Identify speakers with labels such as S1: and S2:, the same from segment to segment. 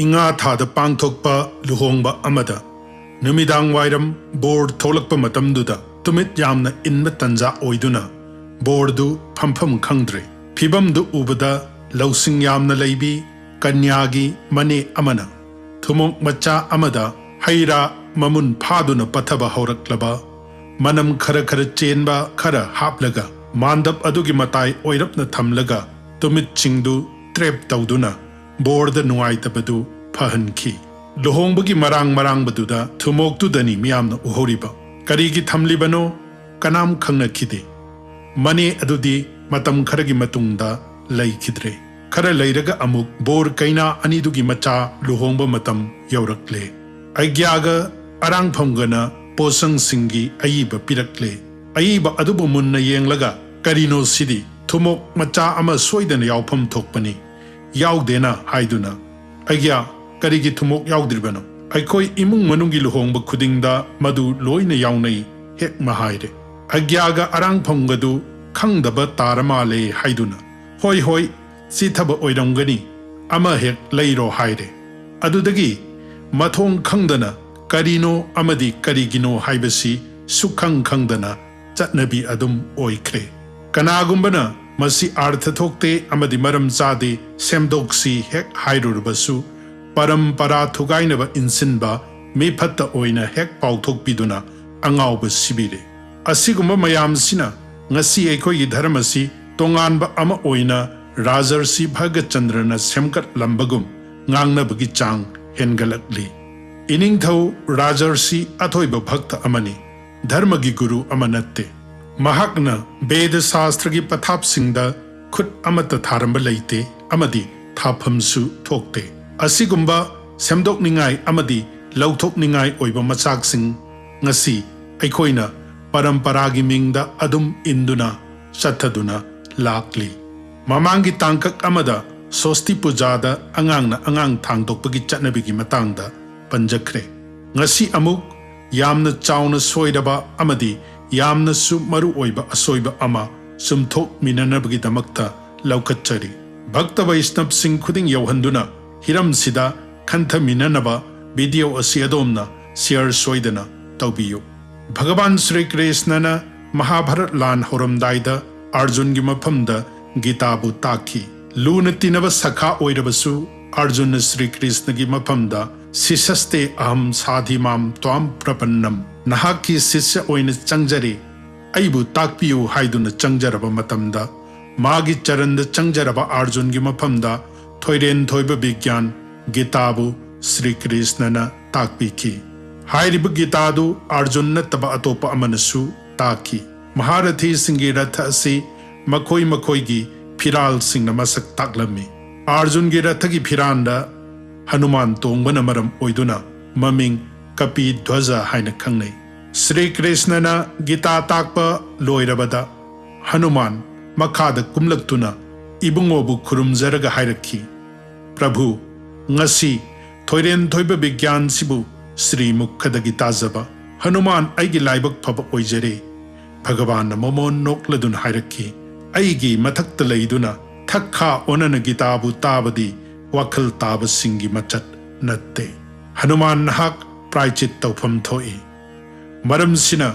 S1: Inga thada pangthokpa luhongba amada numidang wairam board tholakpa matamduda tumit yamna inba tanja oiduna boardu phampham khangdre phibamdu ubada lausing yamna leibi kanyagi mane amana thumok macha amada haira mamun phaduna pathaba horaklaba manam khara khara chenba khara haplaga mandap adugi matai oirapna thamlaga tumit chingdu trap tawduna board nuaitabadu fahanki luhongbagi marang baduda thumoktudani miyamna uhoriba karigi thamlibano kanam khangnakide mane adudi matam kharagi matungda laikhidre khara leiraga amuk bor kaina anidugi macha luhongba matam yaurakle agyaga arang phomgana posang singi ayiba pirakle ayiba adubu munna yenglaga karino sidi thumok macha ama soidana yawpham thokpani yaudena haiduna agya karigi thumok yaudribano aikoi imung manungi luhongba khudingda madu loina yaunai hek mahaire agyaga arang phomgadu khangdaba taramale haiduna hoi hoi si thaba oirangani ama hek leiro haire adudagi mathong khangdana karino amadi karigino haibasi sukhang khangdana chatnabi adum oikre kanagumbana masi artha thokte amadi maram chade semdoksi hek hairurbasu parampara thugainaba insinba me phatta oina hek pauthokpiduna angawba sibire asigumba mayamsina ngasi aikoi dharmasi tonganba ama oina rajarsi bhagachandrana semkat lambagum ngangnabagi chang hengalakli iningthau rajarsi athoiba bhakta amani dharmagi guru amanatte mahakna veda shastragi pathapsingda khut amata tharamba leite amadi thaphamsu thokte asigumba semdokningai amadi lauthokningai oiba machaksing ngasi aikoina paramparagi mingda adum induna chathaduna lakli mamangi tangkak amada sosti pujada angangna angang thangdokpagi chatnabigi matangda panjakre ngasi amuk yamna chauna soidaba amadi yamna su maru oiba asoiba ama sumthok minanabagi damakta laukachari bhakta vaishnab singh khuding yauhanduna hiram sida khantha minanaba video asi adomna share soidana tawbiyu Bhagavan Shri Krishna na Mahabharat lan horamdaida Arjun gi maphamda Gita bu taki luna tinaba sakha oirabasu Arjuna Shri Krishna gi maphamda sisaste aham sadhimam twam prapannam nahaki sisya oina changjari aibu takpiyu haiduna changjaraba matamda magi charanda changjaraba Arjun gi maphamda thoiren thoiba bigyan Gita bu Shri Krishna na takpiki hairiba Gita du Arjun nattaba atopa amanasu taki Maharathi singi ratha asi makoi gi phiral singna masak taklami Arjun gi ratha gi phiranda Hanuman tongbana maram oiduna maming kapi dhwaja haina khangnai Shri Krishna na Gita takpa loirabada Hanuman makhada kumlaktuna ibungobu khurumjaraga hairakhi Prabhu ngasi thoiren thoiba bigyan sibu Shri mukhadagi tajaba Hanuman aigi laibak phaba oijare Bhagavan na momon nokladun hairakhi aigi mathakta leiduna thakha onana Gita bu tabadi wakhal taba singi machat natte Hanuman nahak praichit tawpham thoi maram sina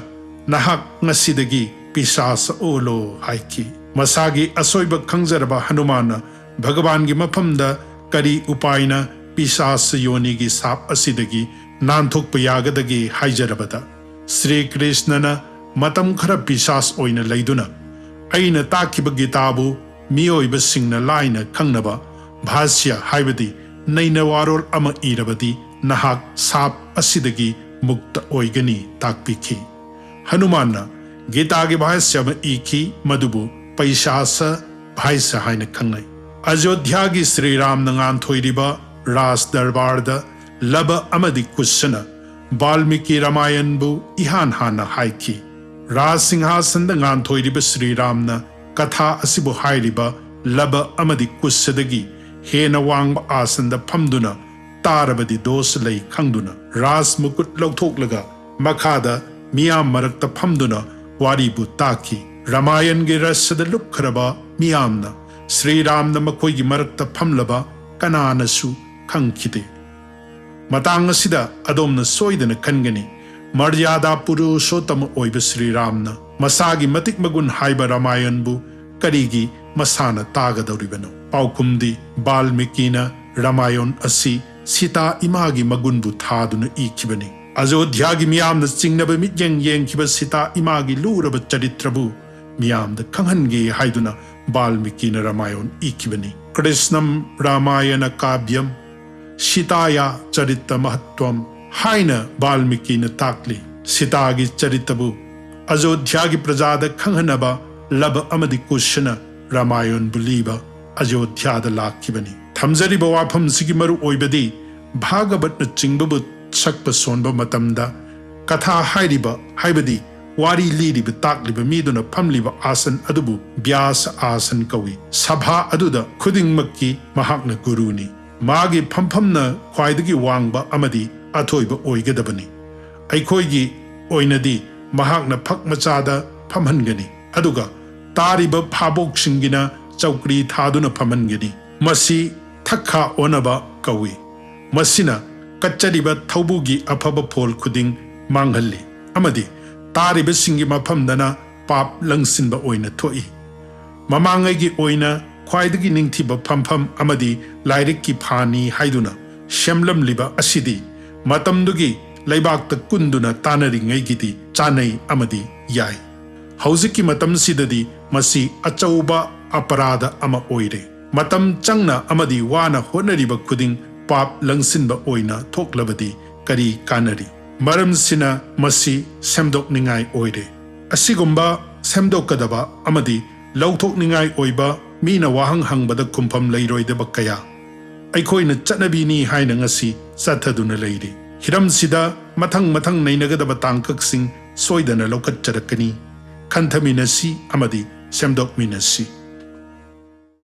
S1: nahak ngasidagi pisasa olo haiki masagi asoiba khangjaraba Hanumana Bhagavan gi maphamda kari upaina pisasa yoni gi sap asidagi nanthokpa yagadagi haijarabada Shri Krishna na matam khara pisas oina leiduna aina takiba Gitabu miyoiba singna laina khangnaba bhasya haibadi naina warol ama irabadi nahak sap asidagi mukta oigani takpikhi Hanumana Gita gi bhasya ma ikhi madubu paisasa bhaisa haina khangnai Ajodhya gi Sri Ram nangan thoiriba Ras darbarda laba amadi kushana Valmiki Ramayan bu ihan hana haiki Ras Singhasan ngan thoiriba Sri Ramna katha asibu hairiba laba amadi kushadagi hena wangba asanda phamduna tarabadi dos lei khangduna ras mukut lauthoklaga makhada miyam marakta phamduna wari bu taki Ramayan ge rasada lukhraba miyamna Sri Ramna makoi gi marakta phamlaba kananasu ꯈꯪꯈꯤꯗꯦ꯫ ꯃꯇꯥꯡ ꯑꯁꯤꯗ ꯑꯗꯣꯝꯅ ꯁꯣꯏꯗꯅ ꯈꯟꯒꯅꯤ ꯃꯔꯌꯥꯗꯥ ꯄꯨꯔꯨꯁꯣꯠꯇꯃ ꯑꯣꯏꯕ ꯁ꯭ꯔꯤ ꯔꯥꯝꯅ ꯃꯁꯥꯒꯤ ꯃꯇꯤꯛ ꯃꯒꯨꯟ ꯍꯥꯏꯕ ꯔꯥꯃꯥꯌꯟꯕꯨ ꯀꯔꯤꯒꯤ ꯃꯁꯥꯅ ꯇꯥꯒꯗꯧꯔꯤꯕꯅꯣ? ꯄꯥꯎꯈꯨꯝꯗꯤ ꯕꯥꯜꯃꯤꯀꯤꯅ ꯔꯥꯃꯥꯌꯟ ꯑꯁꯤ ꯁꯤꯇꯥ ꯏꯃꯥꯒꯤ ꯃꯒꯨꯟꯕꯨ ꯊꯥꯗꯨꯅ ꯏꯈꯤꯕꯅꯤ꯫ ꯑꯌꯣꯙ꯭ꯌꯥꯒꯤ ꯃꯤꯌꯥꯝꯅ ꯆꯤꯡꯅꯕ ꯃꯤꯠꯌꯦꯡ ꯌꯦꯡꯈꯤꯕ ꯁꯤꯇꯥ ꯏꯃꯥꯒꯤ ꯂꯨꯔꯕ ꯆꯔꯤꯇ꯭ꯔꯕꯨ ꯃꯤꯌꯥꯝꯗ ꯈꯪꯍꯟꯒꯦ ꯍꯥꯏꯗꯨꯅ ꯕꯥꯜꯃꯤꯀꯤꯅ ꯔꯥꯃꯥꯌꯟ ꯏꯈꯤꯕꯅꯤ꯫ ꯀ꯭ꯔꯤꯁꯅꯝ ꯔꯥꯃꯥꯌꯅ ꯀꯥꯚ꯭ꯌꯝ ꯁꯤꯇꯥꯌꯥ ꯆꯔꯤꯇ ꯃꯍꯠꯋꯝ ꯍꯥꯏꯅ ꯕꯥꯜꯃꯤꯀꯤꯅ ꯇꯥꯛꯂꯤ꯫ ꯁꯤꯇꯥꯒꯤ ꯆꯔꯤꯇꯕꯨ ꯑꯌꯣꯙ꯭ꯌꯥꯒꯤ प्रजाꯗ ꯈꯪꯍꯟꯅꯕ ꯂꯕ ꯑꯃꯗꯤ ꯀꯨꯁꯅ ꯔꯥꯃꯥꯌꯟꯕꯨ ꯂꯤꯕ ꯑꯌꯣꯙ꯭ꯌꯥꯗ ꯂꯥꯛꯈꯤꯕꯅꯤ꯫ ꯊꯝꯖꯔꯤꯕ ꯋꯥꯐꯝꯁꯤꯒꯤ ꯃꯔꯨ ꯑꯣꯏꯕꯗꯤ ꯚꯥꯒꯕꯠꯅ ꯆꯤꯡꯕꯕꯨ ꯁꯛꯄ ꯁꯣꯟꯕ ꯃꯇꯝꯗ ꯀꯊꯥ ꯍꯥꯏꯔꯤꯕ ꯍꯥꯏꯕꯗꯤ ꯋꯥꯔꯤ ꯂꯤꯔꯤꯕ ꯇꯥꯛꯂꯤꯕ ꯃꯤꯗꯨꯅ ꯐꯝꯂꯤꯕ ꯑꯥꯁꯟ ꯑꯗꯨꯕꯨ ꯚ꯭ꯌꯥꯁ ꯑꯥꯁꯟ ꯀꯧꯏ꯫ ꯁꯚꯥ ꯑꯗꯨꯗ ꯈꯨꯗꯤꯡꯃꯛꯀꯤ ꯃꯍꯥꯛꯅ ꯒꯨꯔꯨꯅꯤ꯫ ꯃꯥꯒꯤ ꯐꯝꯐꯝꯅ ꯈ꯭ꯋꯥꯏꯗꯒꯤ ꯋꯥꯡꯕ ꯑꯃꯗꯤ ꯑꯊꯣꯏꯕ ꯑꯣꯏꯒꯗꯕꯅꯤ꯫ ꯑꯩꯈꯣꯏꯒꯤ ꯑꯣꯏꯅꯗꯤ ꯃꯍꯥꯛꯅ ꯐꯛ ꯃꯆꯥꯗ ꯐꯝꯍꯟꯒꯅꯤ ꯑꯗꯨꯒ ꯇꯥꯔꯤꯕ ꯐꯥꯕꯣꯛꯁꯤꯡꯒꯤꯅ ꯆꯧꯀ꯭ꯔꯤ ꯊꯥꯗꯨꯅ ꯐꯝꯍꯟꯒꯅꯤ꯫ ꯃꯁꯤ ꯊꯛꯈꯥ ꯑꯣꯟꯅꯕ ꯀꯧꯏ꯫ ꯃꯁꯤꯅ ꯀꯠꯆꯔꯤꯕ ꯊꯧꯕꯨꯒꯤ ꯑꯐꯕ ꯐꯣꯜ ꯈꯨꯗꯤꯡ ꯃꯥꯡꯍꯜꯂꯤ ꯑꯃꯗꯤ ꯇꯥꯔꯤꯕꯁꯤꯡꯒꯤ ꯃꯐꯝꯗꯅ ꯄꯥꯞ ꯂꯪꯁꯤꯟꯕ ꯑꯣꯏꯅ ꯊꯣꯛꯏ꯫ ꯃꯃꯥꯡꯉꯩꯒꯤ ꯑꯣꯏꯅ ꯈ꯭ꯋꯥꯏꯗꯒꯤ ꯅꯤꯡꯊꯤꯕ ꯐꯝꯐꯝ ꯑꯃꯗꯤ ꯂꯥꯏꯔꯤꯛꯀꯤ ꯐꯥꯅꯤ ꯍꯥꯏꯗꯨꯅ ꯁꯦꯝꯂꯝꯂꯤꯕ ꯑꯁꯤꯗꯤ ꯃꯇꯝꯗꯨꯒꯤ ꯂꯩꯕꯥꯛꯇ ꯀꯨꯟꯗꯨꯅ ꯇꯥꯅꯔꯤꯉꯩꯒꯤꯗꯤ ꯆꯥꯅꯩ ꯑꯃꯗꯤ ꯌꯥꯏ꯫ ꯍꯧꯖꯤꯛꯀꯤ ꯃꯇꯝꯁꯤꯗꯗꯤ ꯃꯁꯤ ꯑꯆꯧꯕ ꯑꯄꯔꯥꯙ ꯑꯃ ꯑꯣꯏꯔꯦ꯫ ꯃꯇꯝ ꯆꯪꯅ ꯑꯃꯗꯤ ꯋꯥꯅ ꯍꯣꯠꯅꯔꯤꯕ ꯈꯨꯗꯤꯡ ꯄꯥꯞ ꯂꯪꯁꯤꯟꯕ ꯑꯣꯏꯅ ꯊꯣꯛꯂꯕꯗꯤ ꯀꯔꯤ ꯀꯥꯟꯅꯔꯤ? ꯃꯔꯝꯁꯤꯅ ꯃꯁꯤ ꯁꯦꯝꯗꯣꯛꯅꯤꯡꯉꯥꯏ ꯑꯣꯏꯔꯦ꯫ ꯑꯁꯤꯒꯨꯝꯕ ꯁꯦꯝꯗꯣꯛꯀꯗꯕ ꯑꯃꯗꯤ ꯂꯧꯊꯣꯛꯅꯤꯡꯉꯥꯏ ꯑꯣꯏꯕ ꯃꯤꯅ ꯋꯥꯍꯪ ꯍꯪꯕꯗ ꯈꯨꯝꯐꯝ ꯂꯩꯔꯣꯏꯗꯕ ꯀꯌꯥ ꯑꯩꯈꯣꯏꯅ ꯆꯠꯅꯕꯤꯅꯤ ꯍꯥꯏꯅ ꯉꯁꯤ ꯆꯠꯊꯗꯨꯅ ꯂꯩꯔꯤ꯫ ꯍꯤꯔꯝꯁꯤꯗ ꯃꯊꯪ ꯅꯩꯅꯒꯗꯕ ꯇꯥꯡꯀꯛꯁꯤꯡ ꯁꯣꯏꯗꯅ ꯂꯧꯈꯠꯆꯔꯛꯀꯅꯤ꯫ ꯈꯟꯊꯃꯤꯟꯅꯁꯤ ꯑꯃꯗꯤ ꯁꯦꯝꯗꯣꯛꯃꯤꯟꯅꯁꯤ꯫